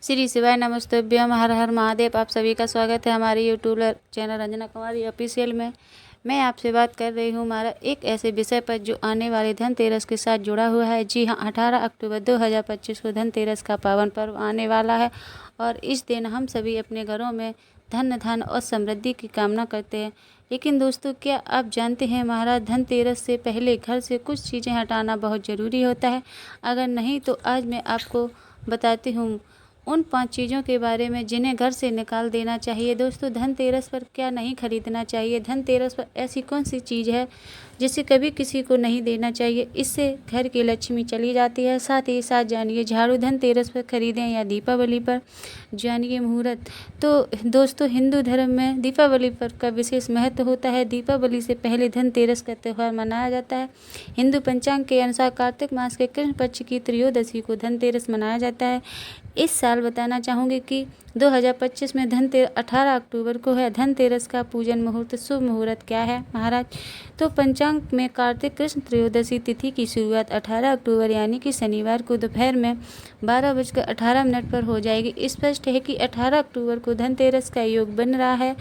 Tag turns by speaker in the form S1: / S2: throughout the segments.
S1: श्री शिवाय नमस्तुभ्यम, हर हर महादेव। आप सभी का स्वागत है हमारे यूट्यूब चैनल रंजना कुमारी ऑफिशियल में। मैं आपसे बात कर रही हूँ हमारा एक ऐसे विषय पर जो आने वाले धनतेरस के साथ जुड़ा हुआ है। जी हाँ, 18 अक्टूबर 2025 को धनतेरस का पावन पर्व आने वाला है और इस दिन हम सभी अपने घरों में धन और समृद्धि की कामना करते हैं। लेकिन दोस्तों, क्या आप जानते हैं महाराज, धनतेरस से पहले घर से कुछ चीज़ें हटाना बहुत ज़रूरी होता है। अगर नहीं तो आज मैं आपको बताती हूँ उन 5 चीज़ों के बारे में जिन्हें घर से निकाल देना चाहिए। दोस्तों, धनतेरस पर क्या नहीं खरीदना चाहिए। धनतेरस पर ऐसी कौन सी चीज़ है जिसे कभी किसी को नहीं देना चाहिए, इससे घर की लक्ष्मी चली जाती है। साथ ही साथ जानिए झाड़ू धनतेरस पर खरीदें या दीपावली पर, जानिए मुहूर्त। तो दोस्तों, हिंदू धर्म में दीपावली पर का विशेष महत्व होता है। दीपावली से पहले धनतेरस का त्यौहार मनाया जाता है। हिंदू पंचांग के अनुसार कार्तिक मास के कृष्ण पक्ष की त्रयोदशी को धनतेरस मनाया जाता है। इस साल बताना चाहूँगी कि 2025 में धनतेरस 18 अक्टूबर को है। धनतेरस का पूजन मुहूर्त, शुभ मुहूर्त क्या है महाराज? तो पंचांग में कार्तिक कृष्ण त्रयोदशी तिथि की शुरुआत 18 अक्टूबर यानी कि शनिवार को दोपहर में 12:18 पर हो जाएगी। स्पष्ट है कि 18 अक्टूबर को धनतेरस का योग बन रहा है।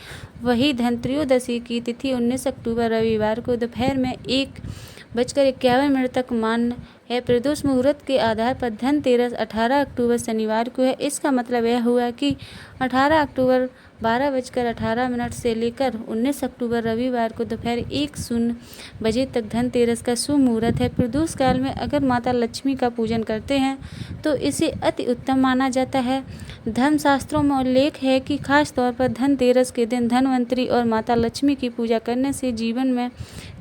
S1: वही धन त्रयोदशी की तिथि 19 अक्टूबर रविवार को दोपहर में 1:51 तक मान्य है। प्रदोष मुहूर्त के आधार पर धनतेरस 18 अक्टूबर शनिवार को है। इसका मतलब यह हुआ कि 18 अक्टूबर 12:18 से लेकर 19 अक्टूबर रविवार को दोपहर 1:00 तक धनतेरस का शुभ मुहूर्त है। प्रदोष काल में अगर माता लक्ष्मी का पूजन करते हैं तो इसे अति उत्तम माना जाता है। धर्मशास्त्रों में उल्लेख है कि खास तौर पर धनतेरस के दिन धनवंतरी और माता लक्ष्मी की पूजा करने से जीवन में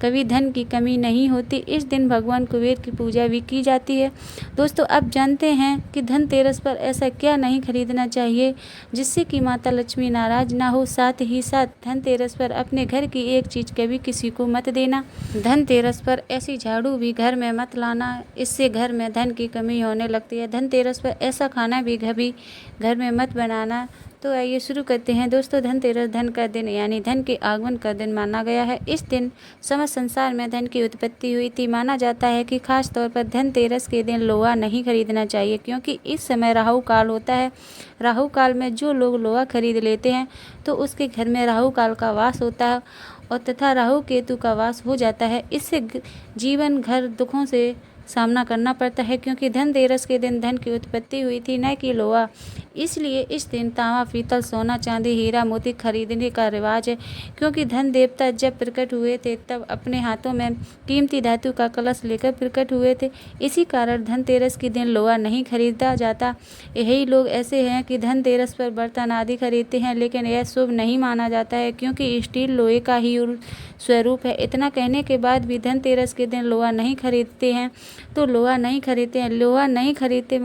S1: कभी धन की कमी नहीं होती। इस दिन भगवान कुबेर की पूजा भी की जाती है। दोस्तों, आप जानते हैं कि धनतेरस पर ऐसा क्या नहीं खरीदना चाहिए जिससे कि माता लक्ष्मी नाराज ना हो। साथ ही साथ धनतेरस पर अपने घर की एक चीज़ कभी किसी को मत देना। धनतेरस पर ऐसी झाड़ू भी घर में मत लाना, इससे घर में धन की कमी होने लगती है। धनतेरस पर ऐसा खाना भी घर में मत बनाना। तो आइए शुरू करते हैं। दोस्तों, धनतेरस धन का दिन यानी धन के आगमन का दिन माना गया है। इस दिन समस्त संसार में धन की उत्पत्ति हुई थी। माना जाता है कि खास तौर पर धनतेरस के दिन लोहा नहीं खरीदना चाहिए क्योंकि इस समय राहु काल होता है। राहु काल में जो लोग लोहा खरीद लेते हैं तो उसके घर में राहु काल का वास होता है और तथा राहु केतु का वास हो जाता है। इससे जीवन घर दुखों से सामना करना पड़ता है क्योंकि धनतेरस के दिन धन की उत्पत्ति हुई थी, न कि लोहा। इसलिए इस दिन तांबा, पीतल, सोना, चांदी, हीरा, मोती खरीदने का रिवाज है क्योंकि धन देवता जब प्रकट हुए थे तब अपने हाथों में कीमती धातु का कलश लेकर प्रकट हुए थे। इसी कारण धनतेरस के दिन लोहा नहीं खरीदा जाता। यही लोग ऐसे हैं कि धनतेरस पर बर्तन आदि खरीदते हैं, लेकिन यह शुभ नहीं माना जाता है क्योंकि स्टील लोहे का ही स्वरूप है। इतना कहने के बाद भी धनतेरस के दिन लोहा नहीं खरीदते हैं तो लोहा नहीं खरीदते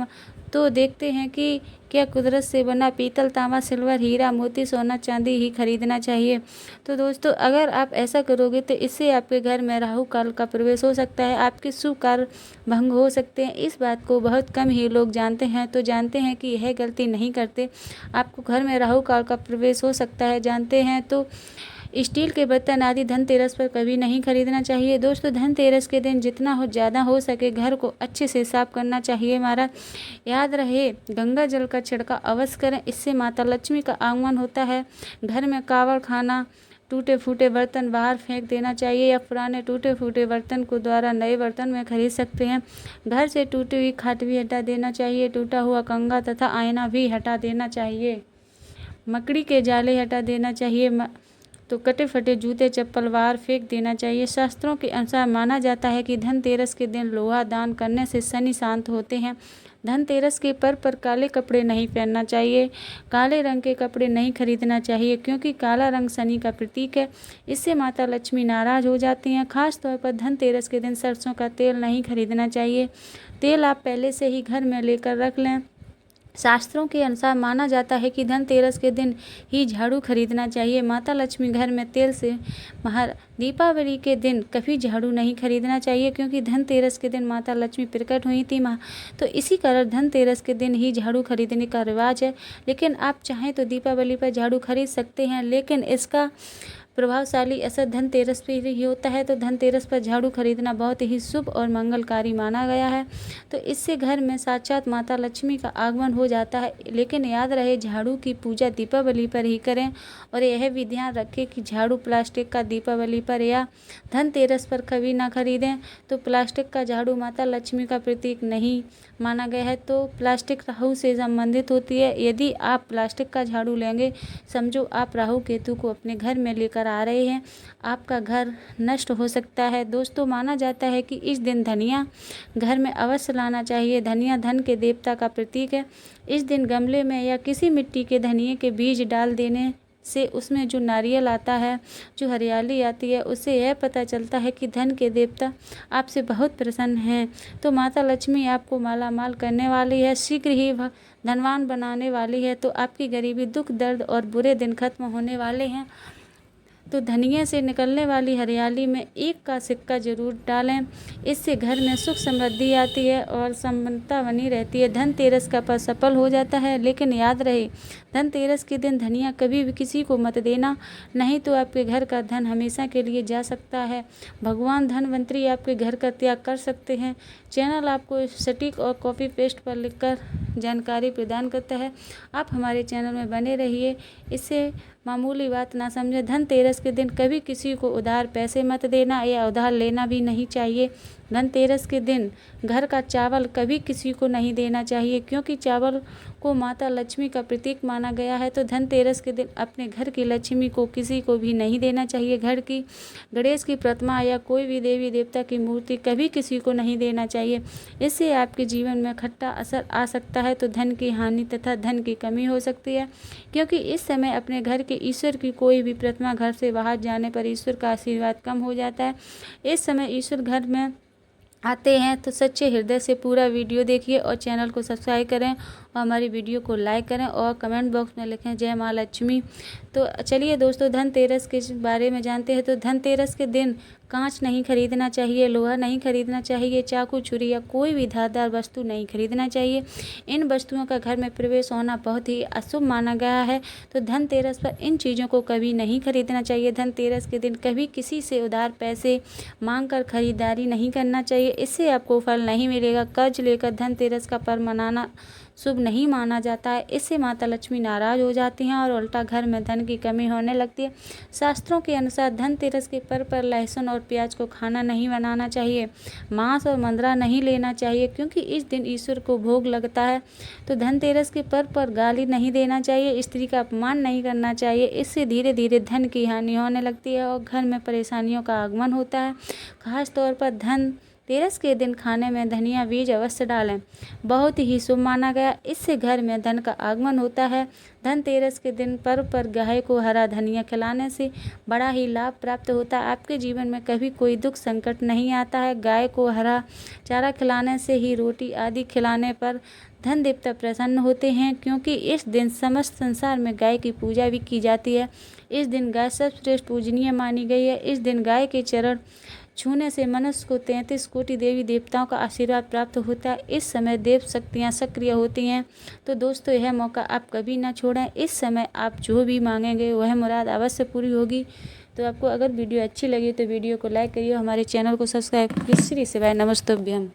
S1: तो देखते हैं कि क्या कुदरत से बना पीतल, तांबा, सिल्वर, हीरा, मोती, सोना, चांदी ही खरीदना चाहिए। तो दोस्तों, अगर आप ऐसा करोगे तो इससे आपके घर में राहु काल का प्रवेश हो सकता है, आपके शुभ कार्य भंग हो सकते हैं। इस बात को बहुत कम ही लोग जानते हैं, तो जानते हैं कि यह गलती नहीं करते। आपको घर में राहु काल का प्रवेश हो सकता है, जानते हैं तो स्टील के बर्तन आदि धनतेरस पर कभी नहीं खरीदना चाहिए। दोस्तों, धनतेरस के दिन जितना ज़्यादा हो सके घर को अच्छे से साफ करना चाहिए। महाराज, याद रहे गंगा जल का छिड़काव अवश्य करें, इससे माता लक्ष्मी का आगमन होता है। घर में कावड़ खाना, टूटे फूटे बर्तन बाहर फेंक देना चाहिए या पुराने टूटे फूटे बर्तन को द्वारा नए बर्तन में खरीद सकते हैं। घर से टूटी हुई खाट भी हटा देना चाहिए। टूटा हुआ कंघा तथा आईना भी हटा देना चाहिए। मकड़ी के जाले हटा देना चाहिए। तो कटे फटे जूते चप्पल बाहर फेंक देना चाहिए। शास्त्रों के अनुसार माना जाता है कि धनतेरस के दिन लोहा दान करने से शनि शांत होते हैं। धनतेरस के पर्व पर काले कपड़े नहीं पहनना चाहिए। काले रंग के कपड़े नहीं खरीदना चाहिए क्योंकि काला रंग शनि का प्रतीक है। इससे माता लक्ष्मी नाराज हो जाती हैं। खास तौर पर धनतेरस के दिन सरसों का तेल नहीं खरीदना चाहिए। तेल आप पहले से ही घर में लेकर रख लें। शास्त्रों के अनुसार माना जाता है कि धनतेरस के दिन ही झाड़ू खरीदना चाहिए। माता लक्ष्मी घर में तेल से दीपावली के दिन कभी झाड़ू नहीं खरीदना चाहिए क्योंकि धनतेरस के दिन माता लक्ष्मी प्रकट हुई थी तो इसी कारण धनतेरस के दिन ही झाड़ू खरीदने का रिवाज है। लेकिन आप चाहें तो दीपावली पर झाड़ू खरीद सकते हैं, लेकिन इसका प्रभावशाली असर धनतेरस पे ही होता है। तो धनतेरस पर झाड़ू खरीदना बहुत ही शुभ और मंगलकारी माना गया है। तो इससे घर में साक्षात माता लक्ष्मी का आगमन हो जाता है। लेकिन याद रहे, झाड़ू की पूजा दीपावली पर ही करें और यह भी ध्यान रखें कि झाड़ू प्लास्टिक का दीपावली पर या धनतेरस पर कभी ना खरीदें। तो प्लास्टिक का झाड़ू माता लक्ष्मी का प्रतीक नहीं माना गया है। तो प्लास्टिक राहु से संबंधित होती है। यदि आप प्लास्टिक का झाड़ू लेंगे, समझो आप राहु केतु को अपने घर में लेकर आ रहे हैं, आपका घर नष्ट हो सकता है। दोस्तों, माना जाता है कि इस दिन धनिया घर में अवश्य लाना चाहिए। धनिया धन के देवता का प्रतीक है। इस दिन गमले में या किसी मिट्टी के धनिये के बीज डाल देने से उसमें जो नारियल आता है, जो हरियाली आती है, उससे यह पता चलता है कि धन के देवता आपसे बहुत प्रसन्न हैं। तो माता लक्ष्मी आपको मालामाल करने वाली है, शीघ्र ही वह धनवान बनाने वाली है। तो आपकी गरीबी, दुख, दर्द और बुरे दिन खत्म होने वाले हैं। तो धनिये से निकलने वाली हरियाली में एक का सिक्का जरूर डालें। इससे घर में सुख समृद्धि आती है और संपन्नता बनी रहती है। धनतेरस का पर्व सफल हो जाता है। लेकिन याद रहे, धनतेरस के दिन धनिया कभी भी किसी को मत देना, नहीं तो आपके घर का धन हमेशा के लिए जा सकता है। भगवान धनवंतरी आपके घर का त्याग कर सकते हैं। चैनल आपको सटीक और कॉपी पेस्ट पर लिखकर जानकारी प्रदान करता है। आप हमारे चैनल में बने रहिए। इससे मामूली बात ना समझें। धनतेरस के दिन कभी किसी को उधार पैसे मत देना या उधार लेना भी नहीं चाहिए। धनतेरस के दिन घर का चावल कभी किसी को नहीं देना चाहिए, क्योंकि चावल को माता लक्ष्मी का प्रतीक माना गया है। तो धनतेरस के दिन अपने घर की लक्ष्मी को किसी को भी नहीं देना चाहिए। घर की गणेश की प्रतिमा या कोई भी देवी देवता की मूर्ति कभी किसी को नहीं देना चाहिए। इससे आपके जीवन में खट्टा असर आ सकता है। तो धन की हानि तथा धन की कमी हो सकती है, क्योंकि इस समय अपने घर के ईश्वर की कोई भी प्रतिमा घर से बाहर जाने पर ईश्वर का आशीर्वाद कम हो जाता है। इस समय ईश्वर घर में आते हैं। तो सच्चे हृदय से पूरा वीडियो देखिए और चैनल को सब्सक्राइब करें और हमारी वीडियो को लाइक करें और कमेंट बॉक्स में लिखें जय माँ लक्ष्मी। तो चलिए दोस्तों, धनतेरस के बारे में जानते हैं। तो धनतेरस के दिन कांच नहीं खरीदना चाहिए, लोहा नहीं खरीदना चाहिए, चाकू, छुरी या कोई भी धारदार वस्तु नहीं खरीदना चाहिए। इन वस्तुओं का घर में प्रवेश होना बहुत ही अशुभ माना गया है। तो धनतेरस पर इन चीज़ों को कभी नहीं खरीदना चाहिए। धनतेरस के दिन कभी किसी से उधार पैसे मांगकर खरीदारी नहीं करना चाहिए। इससे आपको फल नहीं मिलेगा। कर्ज लेकर धनतेरस का पर्व मनाना शुभ नहीं माना जाता है। इससे माता लक्ष्मी नाराज हो जाती हैं और उल्टा घर में धन की कमी होने लगती है। शास्त्रों के अनुसार धनतेरस के पर्व पर लहसुन और प्याज को खाना नहीं बनाना चाहिए। मांस और मंद्रा नहीं लेना चाहिए, क्योंकि इस दिन ईश्वर को भोग लगता है। तो धनतेरस के पर्व पर गाली नहीं देना चाहिए, स्त्री का अपमान नहीं करना चाहिए। इससे धीरे धीरे धन की हानि होने लगती है और घर में परेशानियों का आगमन होता है। खास तौर पर धनतेरस के दिन खाने में धनिया बीज अवश्य डालें, बहुत ही शुभ माना गया। इससे घर में धन का आगमन होता है। धनतेरस के दिन पर्व पर गाय को हरा धनिया खिलाने से बड़ा ही लाभ प्राप्त होता है। आपके जीवन में कभी कोई दुख संकट नहीं आता है। गाय को हरा चारा खिलाने से ही, रोटी आदि खिलाने पर धन देवता प्रसन्न होते हैं, क्योंकि इस दिन समस्त संसार में गाय की पूजा भी की जाती है। इस दिन गाय सर्वश्रेष्ठ पूजनीय मानी गई है। इस दिन गाय के चरण छूने से मनुष्य को 33 कोटि देवी देवताओं का आशीर्वाद प्राप्त होता है। इस समय देव शक्तियाँ सक्रिय होती हैं। तो दोस्तों, यह मौका आप कभी ना छोड़ें। इस समय आप जो भी मांगेंगे वह मुराद अवश्य पूरी होगी। तो आपको अगर वीडियो अच्छी लगी तो वीडियो को लाइक करिए, हमारे चैनल को सब्सक्राइब करिए। श्री शिवाय नमस्तुभ्यम।